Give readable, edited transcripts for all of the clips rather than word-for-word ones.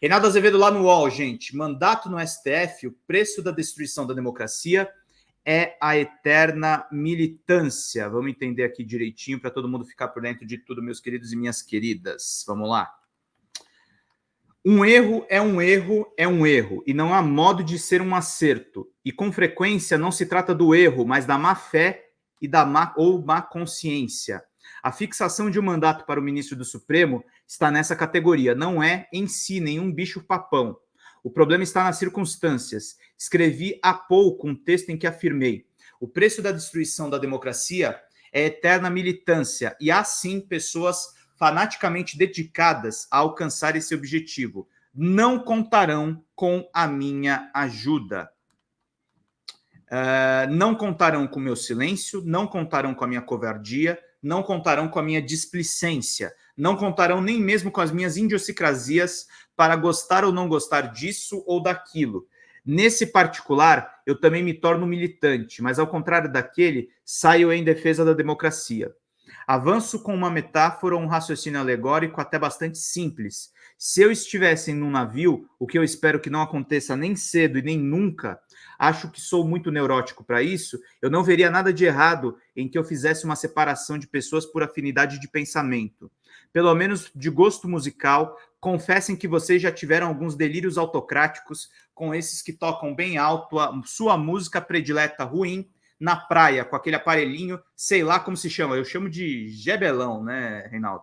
Reinaldo Azevedo lá no UOL, gente. Mandato no STF, o preço da destruição da democracia é a eterna militância. Vamos entender aqui direitinho para todo mundo ficar por dentro de tudo, meus queridos e minhas queridas. Vamos lá. Um erro é um erro, é um erro, e não há modo de ser um acerto. E com frequência não se trata do erro, mas da má fé e da má consciência. A fixação de um mandato para o ministro do Supremo está nessa categoria. Não é em si nenhum bicho-papão. O problema está nas circunstâncias. Escrevi há pouco um texto em que afirmei: o preço da destruição da democracia é eterna militância, e há sim pessoas fanaticamente dedicadas a alcançar esse objetivo. Não contarão com a minha ajuda. Não contarão com o meu silêncio, não contarão com a minha covardia, não contarão com a minha displicência, não contarão nem mesmo com as minhas idiosincrasias para gostar ou não gostar disso ou daquilo. Nesse particular, eu também me torno militante, mas ao contrário daquele, saio em defesa da democracia. Avanço com uma metáfora ou um raciocínio alegórico até bastante simples. Se eu estivesse em um navio, o que eu espero que não aconteça nem cedo e nem nunca, acho que sou muito neurótico para isso, eu não veria nada de errado em que eu fizesse uma separação de pessoas por afinidade de pensamento. Pelo menos de gosto musical, confessem que vocês já tiveram alguns delírios autocráticos com esses que tocam bem alto a sua música predileta ruim, na praia, com aquele aparelhinho, sei lá como se chama, eu chamo de gebelão, né, Reinaldo?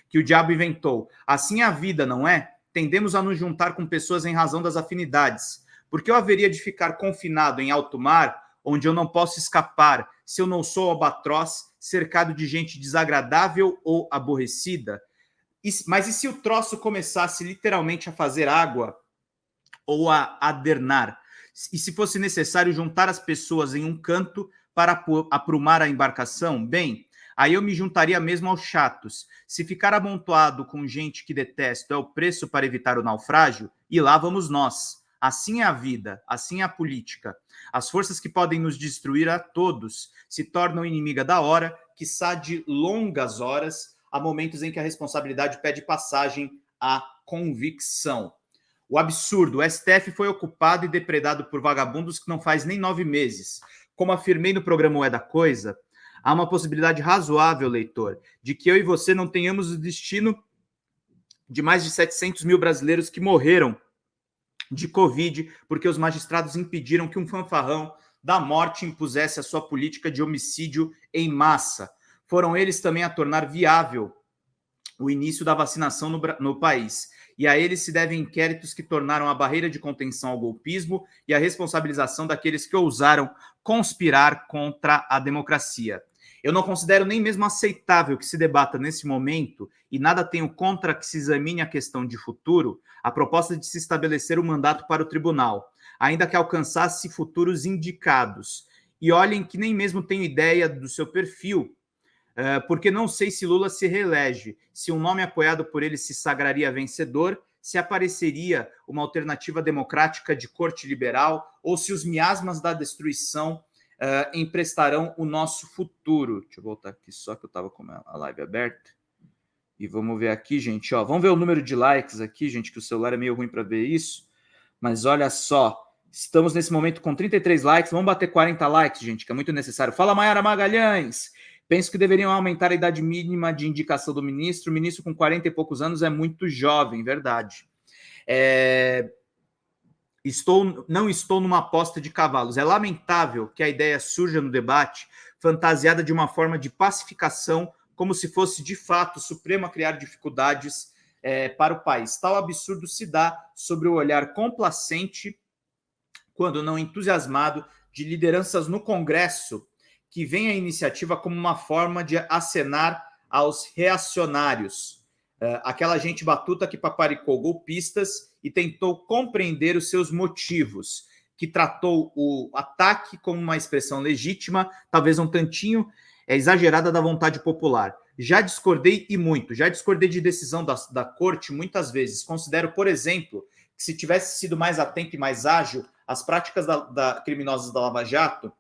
Que o diabo inventou. Assim é a vida, não é? Tendemos a nos juntar com pessoas em razão das afinidades. Porque eu haveria de ficar confinado em alto mar, onde eu não posso escapar, se eu não sou albatroz, cercado de gente desagradável ou aborrecida? Mas e se o troço começasse literalmente a fazer água ou a adernar? E se fosse necessário juntar as pessoas em um canto para aprumar a embarcação? Bem, aí eu me juntaria mesmo aos chatos. Se ficar amontoado com gente que detesto é o preço para evitar o naufrágio, e lá vamos nós. Assim é a vida, assim é a política. As forças que podem nos destruir a todos se tornam inimiga da hora, quiçá de longas horas, há momentos em que a responsabilidade pede passagem à convicção. O absurdo, o STF foi ocupado e depredado por vagabundos que não faz nem 9 meses. Como afirmei no programa O É da Coisa, há uma possibilidade razoável, leitor, de que eu e você não tenhamos o destino de mais de 700 mil brasileiros que morreram de Covid porque os magistrados impediram que um fanfarrão da morte impusesse a sua política de homicídio em massa. Foram eles também a tornar viável o início da vacinação no país. E a eles se devem inquéritos que tornaram a barreira de contenção ao golpismo e a responsabilização daqueles que ousaram conspirar contra a democracia. Eu não considero nem mesmo aceitável que se debata nesse momento, e nada tenho contra que se examine a questão de futuro, a proposta de se estabelecer um mandato para o tribunal, ainda que alcançasse futuros indicados. E olhem que nem mesmo tenho ideia do seu perfil, porque não sei se Lula se reelege, se um nome apoiado por ele se sagraria vencedor, se apareceria uma alternativa democrática de corte liberal, ou se os miasmas da destruição emprestarão o nosso futuro. Deixa eu voltar aqui só que eu estava com a live aberta. E vamos ver aqui, gente. Ó, vamos ver o número de likes aqui, gente, que o celular é meio ruim para ver isso. Mas olha só, estamos nesse momento com 33 likes. Vamos bater 40 likes, gente, que é muito necessário. Fala, Mayara Magalhães. Penso que deveriam aumentar a idade mínima de indicação do ministro. O ministro com 40 e poucos anos é muito jovem, verdade. Não estou numa aposta de cavalos. É lamentável que a ideia surja no debate fantasiada de uma forma de pacificação, como se fosse, de fato, o Supremo a criar dificuldades para o país. Tal absurdo se dá sobre o olhar complacente, quando não entusiasmado, de lideranças no Congresso que vem a iniciativa como uma forma de acenar aos reacionários. Aquela gente batuta que paparicou golpistas e tentou compreender os seus motivos, que tratou o ataque como uma expressão legítima, talvez um tantinho exagerada da vontade popular. Já discordei e muito, já discordei de decisão da corte muitas vezes. Considero, por exemplo, que se tivesse sido mais atento e mais ágil, as práticas criminosas da Lava Jato,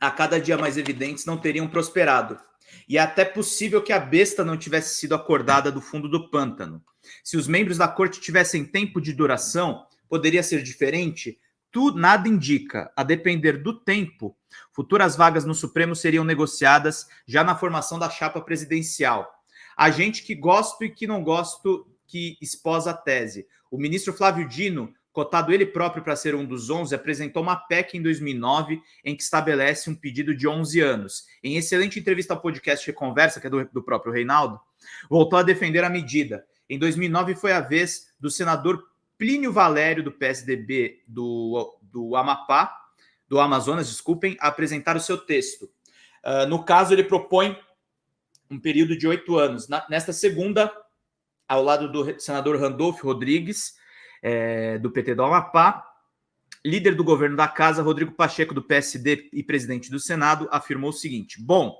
a cada dia mais evidentes, não teriam prosperado. E é até possível que a besta não tivesse sido acordada do fundo do pântano. Se os membros da corte tivessem tempo de duração, poderia ser diferente? Nada indica. A depender do tempo, futuras vagas no Supremo seriam negociadas já na formação da chapa presidencial. Há gente que gosto e que não gosto que esposa a tese. O ministro Flávio Dino, cotado ele próprio para ser um dos 11, apresentou uma PEC em 2009 em que estabelece um pedido de 11 anos. Em excelente entrevista ao podcast Reconversa, que é do próprio Reinaldo, voltou a defender a medida. Em 2009 foi a vez do senador Plínio Valério, do PSDB do Amapá, do Amazonas, desculpem, a apresentar o seu texto. No caso, ele propõe um período de 8 anos. Nesta segunda, ao lado do senador Randolfo Rodrigues, do PT do Amapá, líder do governo da casa, Rodrigo Pacheco, do PSD e presidente do Senado, afirmou o seguinte: bom,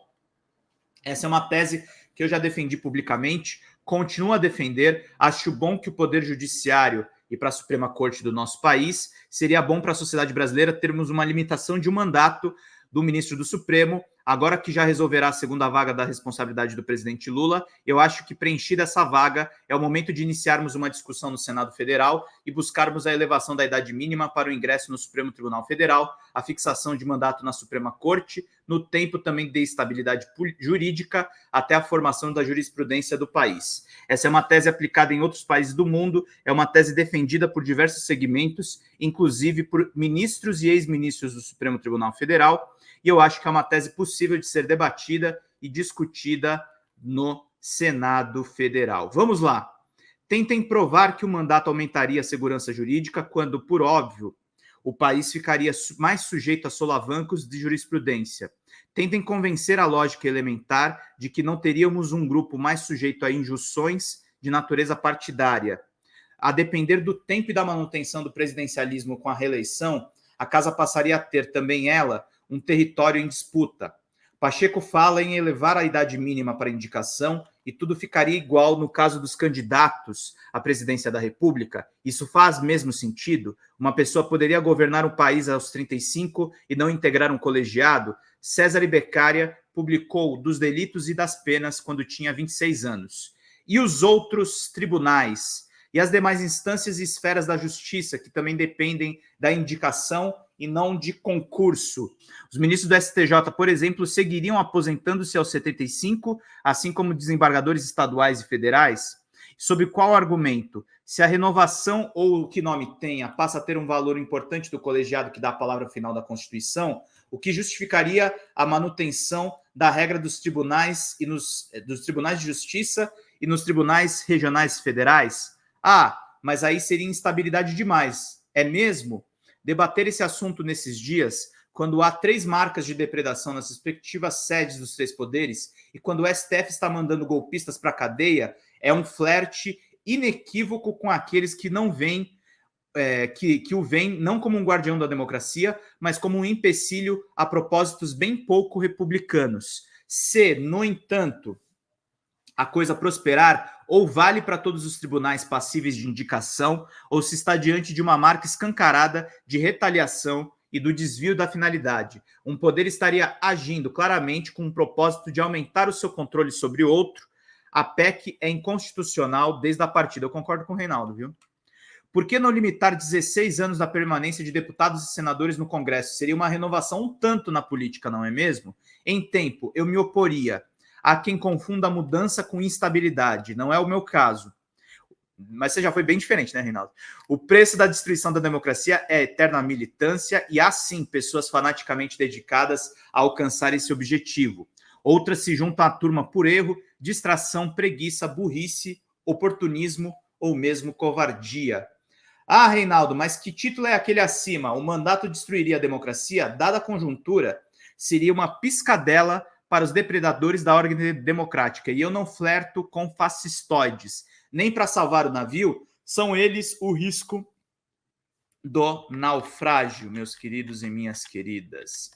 essa é uma tese que eu já defendi publicamente, continuo a defender, acho bom que o Poder Judiciário e para a Suprema Corte do nosso país, seria bom para a sociedade brasileira termos uma limitação de um mandato do ministro do Supremo, agora que já resolverá a segunda vaga da responsabilidade do presidente Lula. Eu acho que preenchida essa vaga, é o momento de iniciarmos uma discussão no Senado Federal e buscarmos a elevação da idade mínima para o ingresso no Supremo Tribunal Federal, a fixação de mandato na Suprema Corte, no tempo também de estabilidade jurídica, até a formação da jurisprudência do país. Essa é uma tese aplicada em outros países do mundo, é uma tese defendida por diversos segmentos, inclusive por ministros e ex-ministros do Supremo Tribunal Federal, e eu acho que é uma tese possível de ser debatida e discutida no Senado Federal. Vamos lá. Tentem provar que o mandato aumentaria a segurança jurídica quando, por óbvio, o país ficaria mais sujeito a solavancos de jurisprudência. Tentem convencer a lógica elementar de que não teríamos um grupo mais sujeito a injunções de natureza partidária. A depender do tempo e da manutenção do presidencialismo com a reeleição, a casa passaria a ter também ela um território em disputa. Pacheco fala em elevar a idade mínima para indicação e tudo ficaria igual no caso dos candidatos à presidência da República. Isso faz mesmo sentido? Uma pessoa poderia governar um país aos 35 e não integrar um colegiado? César Beccaria publicou Dos Delitos e das Penas quando tinha 26 anos. E os outros tribunais e as demais instâncias e esferas da justiça, que também dependem da indicação e não de concurso. Os ministros do STJ, por exemplo, seguiriam aposentando-se aos 75, assim como desembargadores estaduais e federais? Sob qual argumento? Se a renovação, ou o que nome tenha, passa a ter um valor importante do colegiado que dá a palavra final da Constituição, o que justificaria a manutenção da regra dos tribunais e dos tribunais de justiça e nos tribunais regionais federais? Mas aí seria instabilidade demais. É mesmo? Debater esse assunto nesses dias, quando há 3 marcas de depredação nas respectivas sedes dos 3 poderes e quando o STF está mandando golpistas para a cadeia, é um flerte inequívoco com aqueles que não veem, que o veem não como um guardião da democracia, mas como um empecilho a propósitos bem pouco republicanos. Se, no entanto, a coisa prosperar, ou vale para todos os tribunais passíveis de indicação, ou se está diante de uma marca escancarada de retaliação e do desvio da finalidade. Um poder estaria agindo claramente com o propósito de aumentar o seu controle sobre o outro. A PEC é inconstitucional desde a partida. Eu concordo com o Reinaldo, viu? Por que não limitar 16 anos da permanência de deputados e senadores no Congresso? Seria uma renovação um tanto na política, não é mesmo? Em tempo, eu me oporia. Há quem confunda a mudança com instabilidade. Não é o meu caso. Mas você já foi bem diferente, né, Reinaldo? O preço da destruição da democracia é a eterna militância e há, sim, pessoas fanaticamente dedicadas a alcançar esse objetivo. Outras se juntam à turma por erro, distração, preguiça, burrice, oportunismo ou mesmo covardia. Reinaldo, mas que título é aquele acima? O mandato destruiria a democracia? Dada a conjuntura, seria uma piscadela para os depredadores da ordem democrática. E eu não flerto com fascistoides. Nem para salvar o navio, são eles o risco do naufrágio, meus queridos e minhas queridas.